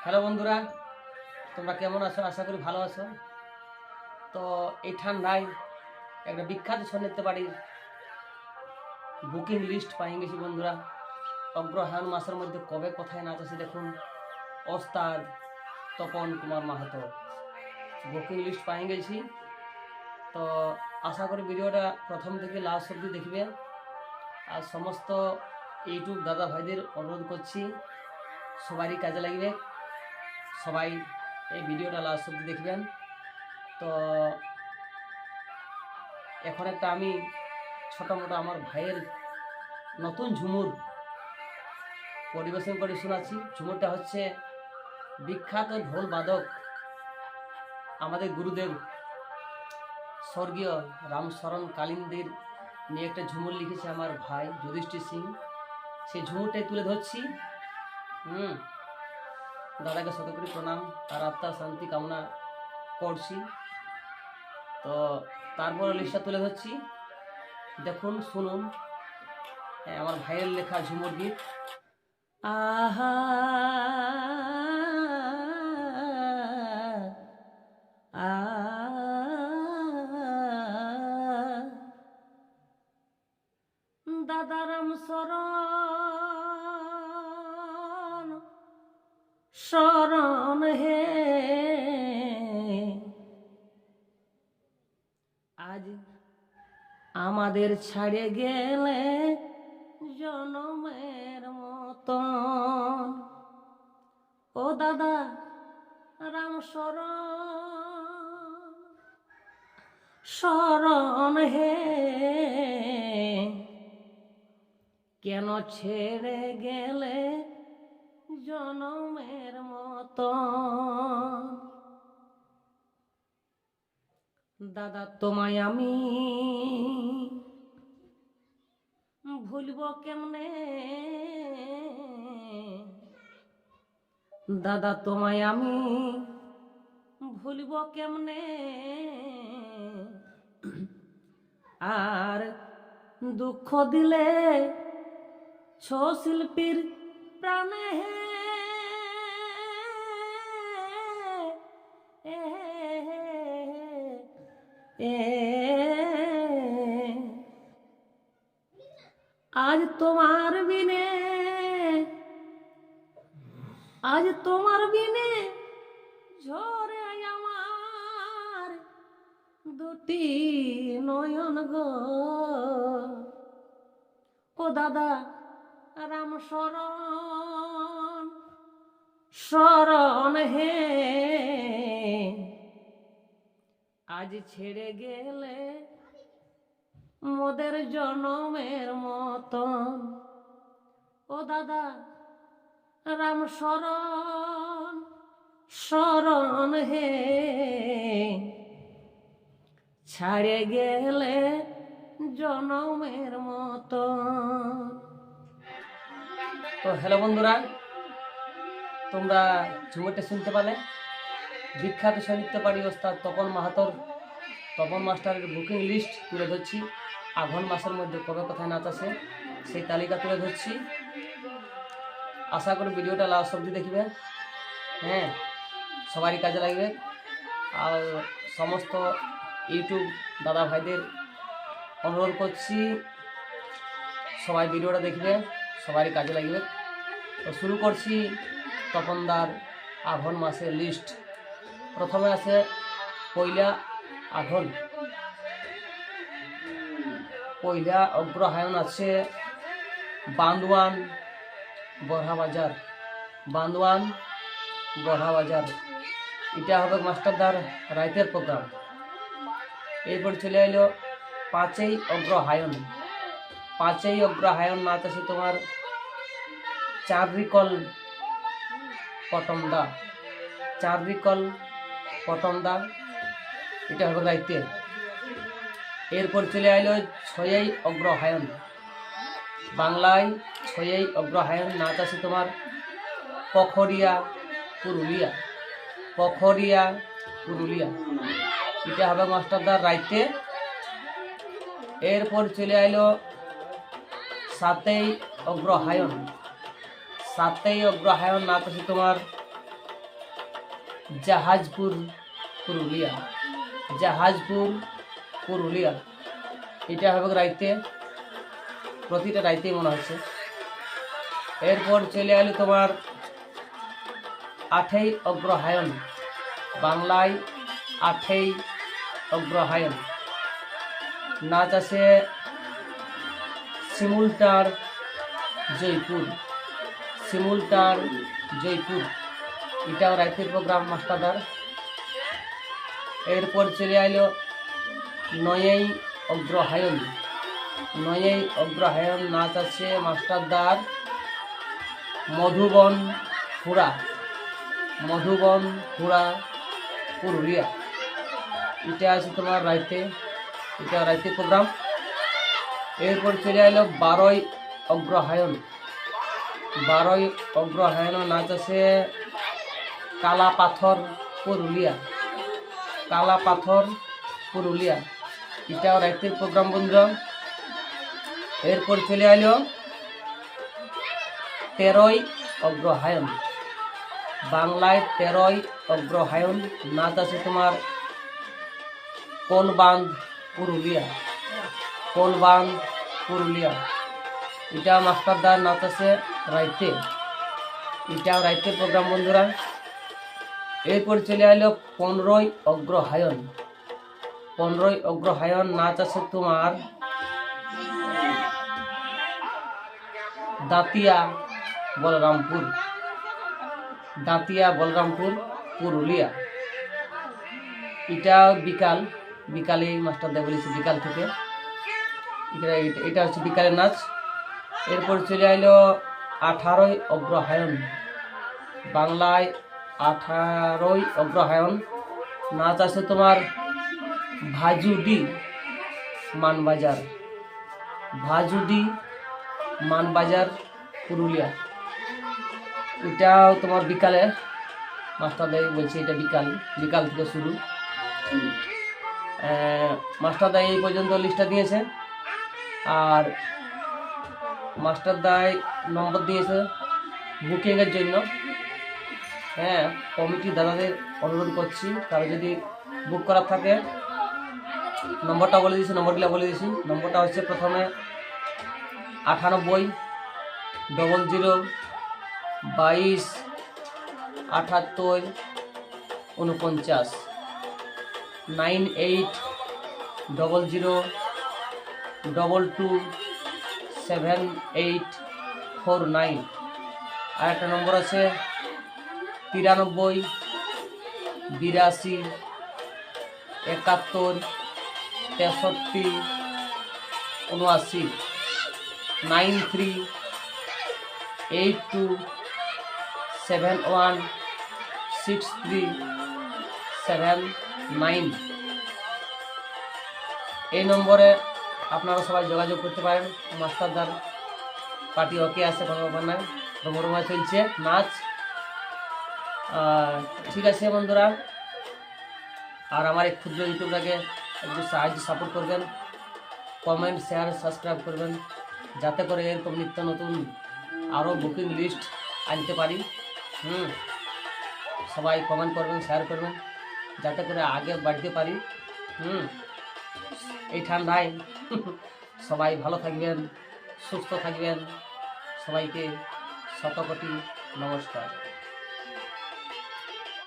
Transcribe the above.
Hello বন্ধুরা, তোমরা কেমন আছো? আশা করি ভালো আছো। তো এই ঠান্ডায় একটা বিখ্যাত সন্ন্যাসী বাড়ির বুকিং লিস্ট পাই গেছি বন্ধুরা। অগ্রহায়ণ মাসের মধ্যে কবে কোথায় নাচ আছে দেখুন। ওস্তাদ তপন কুমার মাহাতো বুকিং লিস্ট পাই গেছি। তো আশা করি ভিডিওটা প্রথম থেকে লাস্ট অবধি দেখবে। আর সমস্ত ইউটিউব দাদা ভাইদের অনুরোধ করছি সবারই কাজে লাগবে, সবাই এই ভিডিওটা লাস্ট অবধি দেখবেন। তো এখন একটা আমি ছোটো মোটো আমার ভাইয়ের নতুন ঝুমুর পরিবেশন করে শোনাচ্ছি। ঝুমুরটা হচ্ছে বিখ্যাত ঢোল বাদক আমাদের গুরুদেব স্বর্গীয় রামশরণ কালিন্দির নিয়ে একটা ঝুমুর লিখেছে আমার ভাই যুধিষ্ঠির সিং। সেই ঝুমুরটাই তুলে ধরছি। দাদাকে শতকরি প্রণাম, তার আত্মার শান্তি কামনা করছি। তো তারপর লিস্টটা তুলে ধরছি, দেখুন শুনুন। আমার ভাইয়ের লেখা ঝুমুর গীত। আহা দাদারাম শরণ শরণ হে, আজ আমাদের ছাড়ে গেলে জনমের মতন। ও দাদা রাম শরণ শরণ হে, কেন ছেড়ে গেলে জনমের মতন। দাদা তোমায় আমি ভুলব কেমনে, দাদা তোমায় আমি ভুলব কেমনে। আর দুঃখ দিলে ছো শিল্পীর প্রাণে আজ তোমার বিনে, আজ তোমার বিনে ঝরে আমার দুটি নয়ন গো। ও দাদা রাম শরণ শরণ হে, আজ ছেড়ে গেলে মোদের জনমের মতন। ও দাদা রাম শরণ শরণ হে, ছাড়ে গেলে জনমের মতন। তো হ্যালো বন্ধুরা, তোমরা ঝুমুরটা শুনতে পালে। বিখ্যাত সাহিত্য পাড়ি ওস্তাদ তপন মাহাতোর, তপন মাস্টারের বুকিং লিস্ট তুলে ধরছি। আঘন মাসের মধ্যে কবে কোথায় নাচ আছে সেই তালিকা তুলে ধরছি। আশা করি ভিডিওটা লাস্ট অবধি দেখবে। সবারই কাজে লাগবে। আর সমস্ত ইউটিউব দাদা ভাইদের অনুরোধ করছি সবাই ভিডিওটা দেখবে, সবারই কাজে লাগবে। তো শুরু করছি তপনদার আঘন মাসের লিস্ট। প্রথমে আছে পয়লা আঘন। পয়লা অগ্রহায়ণ আছে বান্দওয়ান বড়হাবাজার। বান্দওয়ান বড়হাবাজার, এটা হবে মাস্টারদার রাইতের প্রোগ্রাম। এরপর চলে এলো পাঁচই অগ্রহায়ণ। পাঁচই অগ্রহায়ণ নাচ আছে তোমার চাঁদরিকল পটমদা। চাঁদরিকল পটমদা, এটা হবে রাইতে। এরপর চলে এলো ছয়ই অগ্রহায়ণ। বাংলায় ছয়ই অগ্রহায়ণ নাচ আছে তোমার পখরিয়া পুরুলিয়া। পখরিয়া পুরুলিয়া, এটা হবে মাস্টারদার রাইতে। এরপর চলে এলো সাতই অগ্রহায়ণ। 7ই অগ্রহায়ণ নাচ আছে তোমার জাহাজপুর পুরুলিয়া, জাহাজপুর পুরুলিয়া। এটা হবে রাইতে, প্রতিটা রাইতেই মনে হচ্ছে। এরপর চলে এলো তোমার 8ই অগ্রহায়ণ, বাংলায় 8ই অগ্রহায়ণ। নাচ আছে শিমুলটার জয়পুর, শিমুলটার জয়পুর। এটাও রাইতের প্রোগ্রাম মাস্টারদার। এরপর চলে এলো 9ই অগ্রহায়ণ, 9ই অগ্রহায়ণ। নাচ আছে মাস্টারদার মধুবন হুড়া, মধুবন হুড়া পুরুলিয়া। এটা আছে তোমার রাইতে, এটা রাইতে প্রোগ্রাম। এরপর চলে এলো 12ই অগ্রহায়ণ, 12ই অগ্রহায়ণ। নাচ আছে কালা পাথর পুরুলিয়া, কালা পাথর পুরুলিয়া। এটাও রাইতের প্রোগ্রাম বন্ধুরা। এরপর চলে এলো 13ই অগ্রহায়ণ, বাংলায় 13ই অগ্রহায়ণ। নাচ আছে তোমার কোলবান্ধ পুরুলিয়া, কোলবান্ধ পুরুলিয়া। এটা মাস্টারদার নাচ আছে রাইতে, এটাও রাইতের প্রোগ্রাম বন্ধুরা। এরপর চলে এলো 15ই অগ্রহায়ণ, 15ই অগ্রহায়ণ। নাচ আছে তোমার দাঁতিয়া বলরামপুর, দাঁতিয়া বলরামপুর পুরুলিয়া। এটা বিকাল, বিকালে মাস্টারদা বলেছে বিকাল থেকে। এটা হচ্ছে বিকালের নাচ। এরপর চলে এলো 18ই অগ্রহায়ণ, বাংলায় 18ই অগ্রহায়ণ। নাচ আছে তোমার ভাজুডি মানবাজার, ভাজুডি মানবাজার পুরুলিয়া। এটাও তোমার বিকালে মাস্টারদাই বলছে, এটা বিকাল, বিকাল থেকে শুরু। মাস্টারদাই এই পর্যন্ত লিস্টটা দিয়েছে। আর মাস্টারদাই নম্বর দিয়েছে বুকিংয়ের জন্য। হ্যাঁ, কমিটি দাদাদের অনুরোধ করছি, কারো যদি বুক করার থাকে নম্বরটা বলে দিয়েছি, নম্বরগুলো বলে দিয়েছি। নম্বরটা হচ্ছে প্রথমে 98 00 22 78 49, 98 00 22 7849। আর একটা নম্বর আছে 93 82 71 63 79, 93 82 71 63 79। এই নম্বরে আপনারা সবাই যোগাযোগ করতে পারেন। মাস্টারদার পার্টি ওকে আছে, কোনো ব্যাপার নাই, রমরমা চলছে নাচ। ঠিক আছে বন্ধুরা, আর আমার এই ক্ষুদ্র ইউটিউবটাকে একটু সাহায্য সাপোর্ট করবেন, কমেন্ট শেয়ার সাবস্ক্রাইব করবেন, যাতে করে এরকম নিত্য নতুন আরও বুকিং লিস্ট আনতে পারি। সবাই কমেন্ট করবেন, শেয়ার করবেন, যাতে করে আগে বাড়তে পারি। এই ঠান্ডায় সবাই ভালো থাকবেন, সুস্থ থাকবেন। সবাইকে শতকোটি নমস্কার।